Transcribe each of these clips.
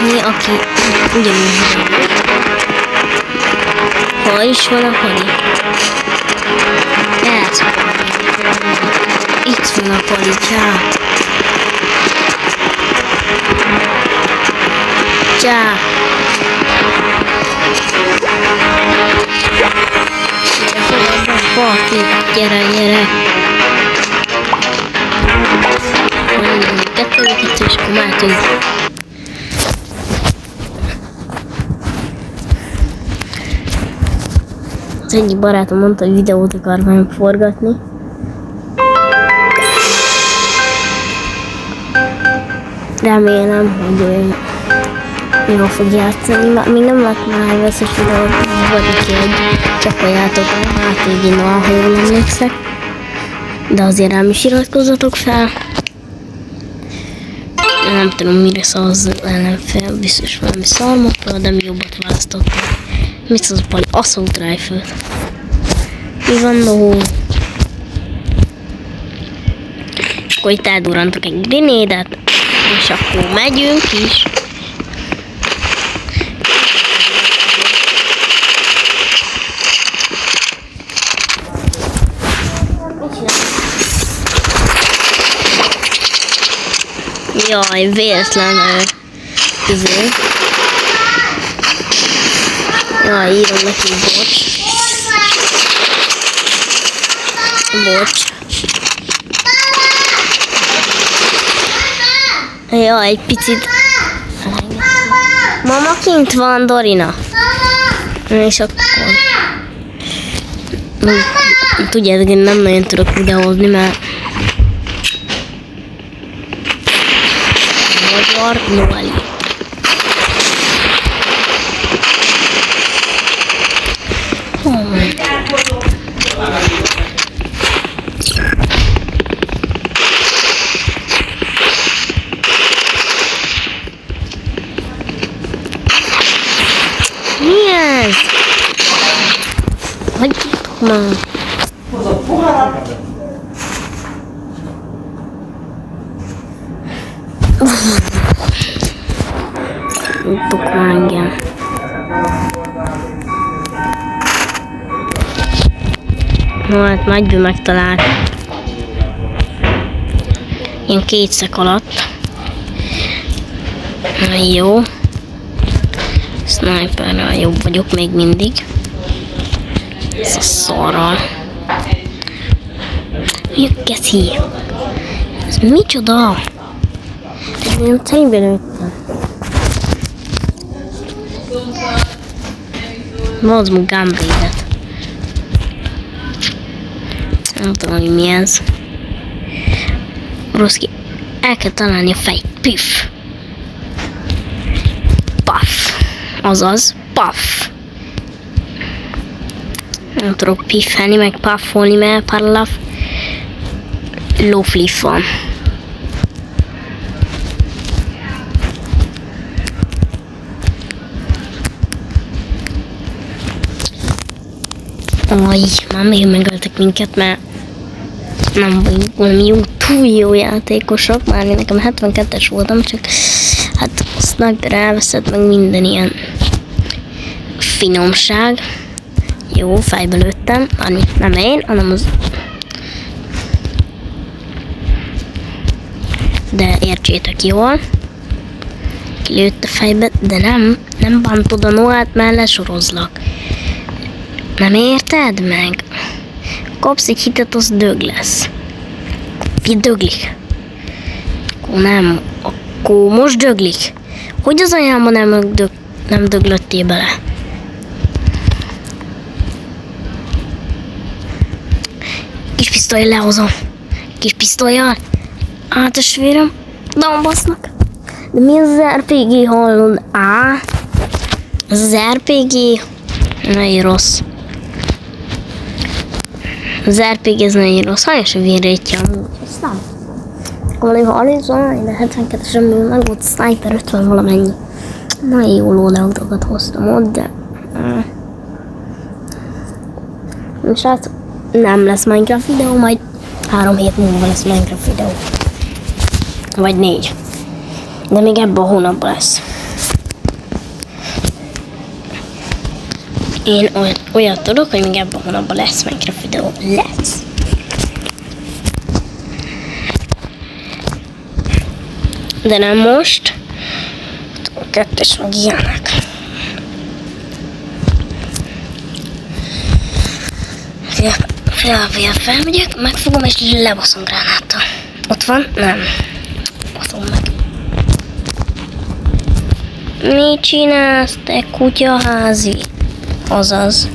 látni, aki ugyanúgy hol is van a Pali? Itt van a Pali, csá. Csá. Parti, gyere, gyere. Kettő, és akkor mehetünk. Az egyik barátom mondta, hogy videót akar velem forgatni. Remélem, hogy jól fog játszani. Még nem láttam már az összes videót, vagy egy csapoljátok a HTG-nál, ha jól emlékszek. De azért rám is iratkozzatok fel. Nem tudom, mire szól az ellenfél, biztos valami szarmokra, de mi jobbat választottam. Mit szól az Pali? Assault rifle. Mi van, no? Akkor itt eldurrantok egy grinédet, és akkor megyünk is. Jaj, véletlen Jaj, írom neki, bocs. Jaj, egy picit. Mama kint van, Dorina. És akkor... Tudjátok, én nem nagyon tudok videózni, mert... Magyar Noeli. Mi ez? Hagyjatok már. Tudtok már engem. No, hát nagyből megtalált. Ilyen 2 szek alatt. Na jó. Sniperrel jobb vagyok még mindig. Ez a szarral. Mi a geci? Ez micsoda? Én tényleg lőttem. Mondj meg Gunblade-et. Nem tudom, hogy mi ez. Roszki, el kell találni a fejt. Piff. Puff. Azaz, puff. Nem tudok piffelni, meg puffolni, mert parlaf. Lófliff van. Aj, már még megöltek minket, mert nem vagyunk valami túl jó játékosok, már én nekem 72-es voltam, csak hát a sniper elveszett meg minden ilyen finomság. Jó, fejbe lőttem, mármint nem én, hanem az... De értsétek jól, kilőtt a fejbe, de nem bántod a Noát, mert lesorozlak. Nem érted meg? Kapsz egy hitet, az dög lesz. Döglik. Akkor nem. Akkor most döglik. Hogy az anyámban nem döglöttél bele? Kis pisztolyjal lehozom. Kis pisztolyjal. Hát a svérem. Dambasznak. De mi az RPG, hallod? Ez az RPG. Nagyon rossz. Az RPG ez nagyon rossz. Hányos a vérrétje amúgy? Ezt nem. Valami 30 van, de 72-esen meg volt sniper 50 valamennyi. Nagyon jó loadoutokat hoztam ott, de... És hát nem lesz Minecraft videó, majd 3 hét múlva lesz Minecraft videó. Vagy 4. De még ebben a hónapban lesz. Én olyat tudok, hogy még ebben a hónapban lesz Minecraft videó. Lesz. De nem most. A kettes meg ilyenek. Felmegyek, megfogom és lebaszom gránáttal. Ott van? Nem. Baszom meg. Mit csinálsz, te kutyaházi? Azaz.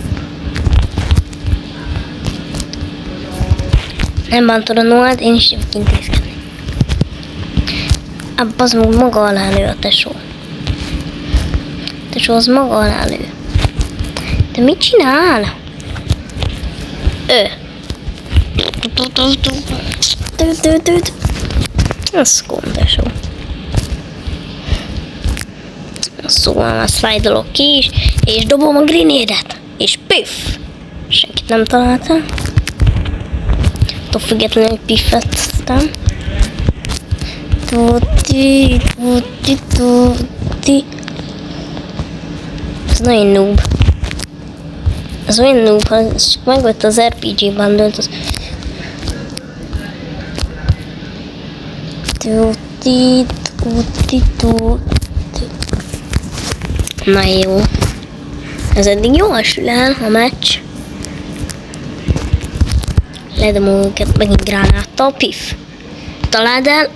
Nem bántod a Noát, én is jövök intézkedni. Az maga alá lő a tesó. Tesó az maga alá lő. De mit csinál? Ez kondesó. Szóval azt fájdalok ki is, és dobom a grinédet. És piff! Senkit nem találtam. Attól függetlenül, hogy piffettem. Tuti. Ez nagyon noob. Ez olyan noob, ha csak megvette az RPG bundle-t, az... Tuti. Na jó. Ez eddig jól sül el a meccs. Ledom őket megint gránáttal, piff. Találd el.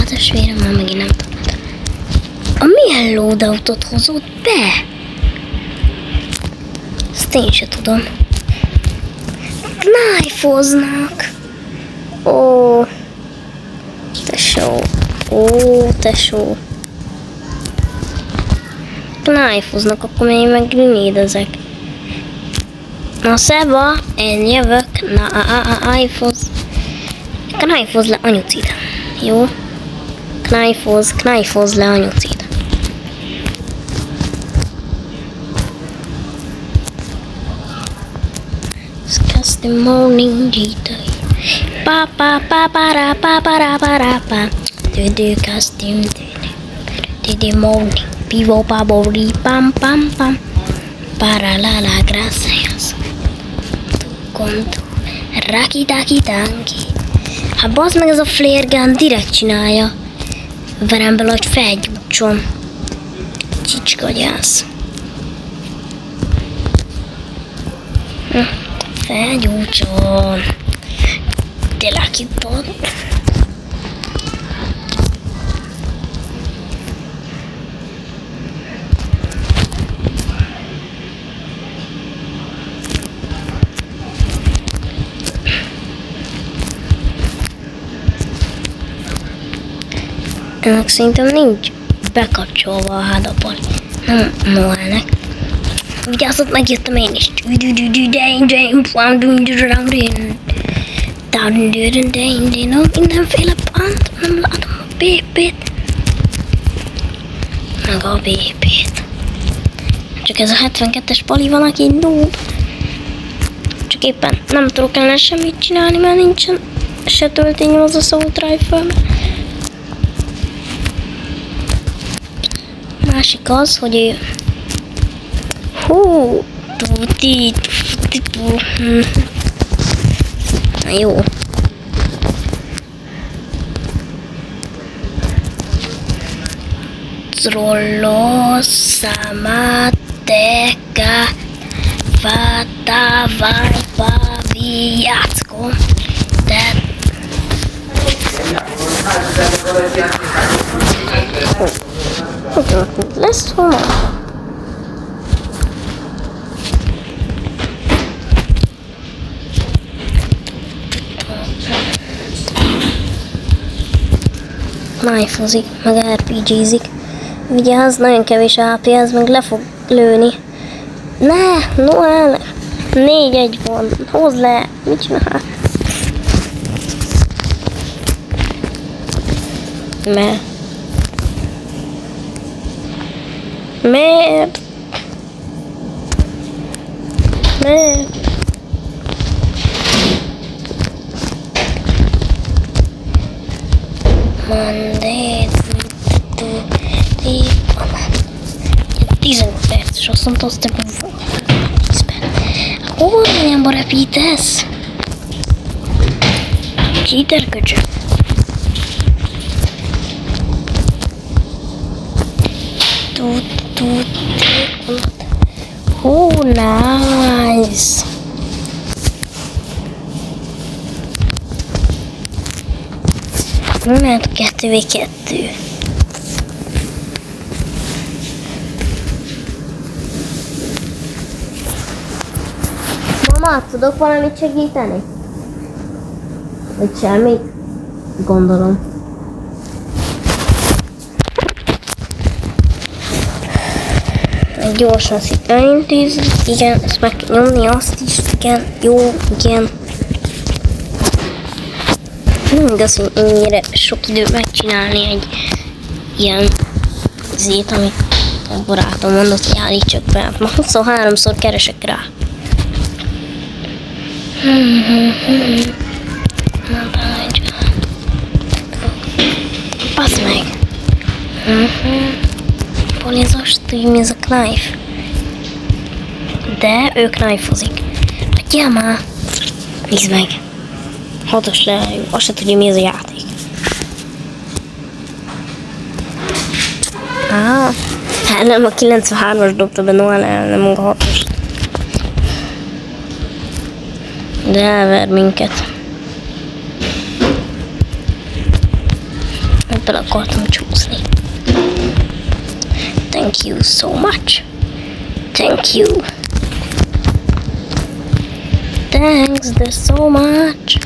Testvérem, már megint nem találd. A milyen loadoutot hozott be? Ezt én se tudom. Knife-oznak. Ó. Tesó. Knife-oznak, akkor én meg grinédezek. Na Szeba, én jövök. Knife-oz le anyucid. Jó? Knife-oz le anyucid. It's the morning jitai. Pa pa pa para pa para para pa. Do costume do the morning. Pivo pa bori pam pam pam. Para la gracias. Conto. Raki taki tanki. Hát bazd meg, ez a flare gun direkt csinálja. Verem bele, hogy felgyújtson. Csicskagyász. Felgyújtson. Tényleg kitad. Ennek szerintem nincs bekapcsolva a hádapon. Nem Noelnek. Vigyázzat, megjöttem én is. Mindenféle pont, nem látom a BP-t. Meg a BP-t. Csak ez a 72-es pali van, aki noob. Csak éppen nem tudok ellen semmit csinálni, mert nincsen se töltényem az assault rifle. Másik az, hogy na jó. Trollo samateka fata vajpa viacko. Lesz holnap. Knife-ozik, meg RPG-zik. Vigyázz, nagyon kevés AP, ez meg le fog lőni. Ne, Noel! 4-1 van, hozd le, mit csinál? Miért? Monday, 15 perc, és azt mondta, azt repítesz? Cheater köcsög. Oh, nice. Mert 2v2. Mama, tudok valamit segíteni? Vagy semmit? Gondolom. Gyorsan azt elintézzük. Igen, ezt meg kell nyomni, azt is. Igen, jó, igen. Nem igaz, hogy ennyire sok idő megcsinálni egy ilyen zét, amit a barátom mondott, hogy állítsak be. Ma 23-szor keresek rá. Basz meg! Polizos, tudja mi ez a knife? De ő knife-ozik. Adjál már! Nézd meg! 6-os leálljuk, azt se tudja mi ez a játék. Hát nem, a 93-as dobta be Noel, nem a 6-os. De elver minket. Ebből akartam csúszni. Thank you so much. Thank you. Thanks, there's so much.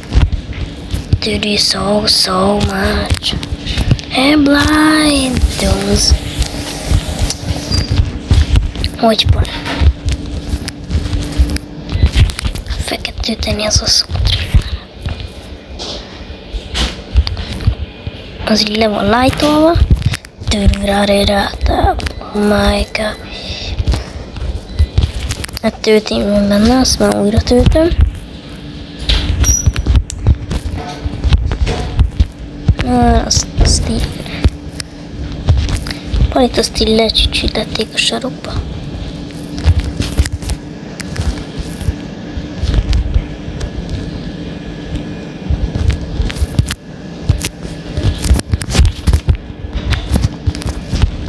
To do so much. Hey, blind those. Hogy van? Feketíteni az a szót. Az így le van lájtolva. Oh my god. Hát töltém van benne, azt már újra töltöm. Azt így. Palit azt így lecsütették a sarokba.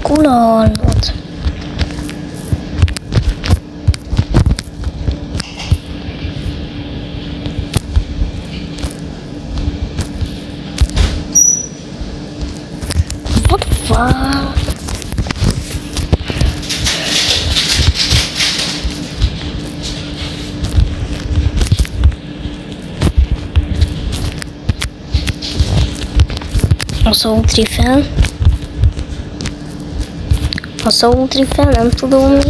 Kulalod. What the fuck? Az útri fel. Az útri fel, nem tudom mi.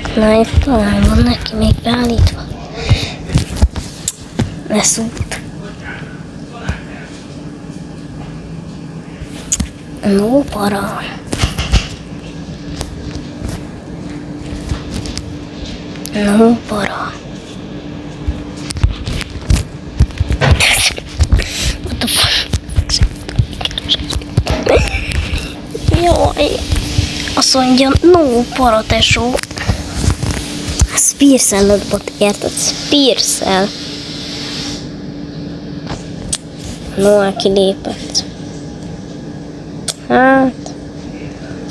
Knife talán van neki még beállítva. Lesz út. No para. No para. What the fuck? Jaj. Azt mondja, no para tesó. Spears-el bot, érted? Spears-el. Noel kilépett. Hát,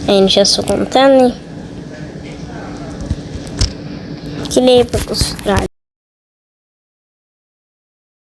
én is ezt fogom tenni. Kilépek, az rá.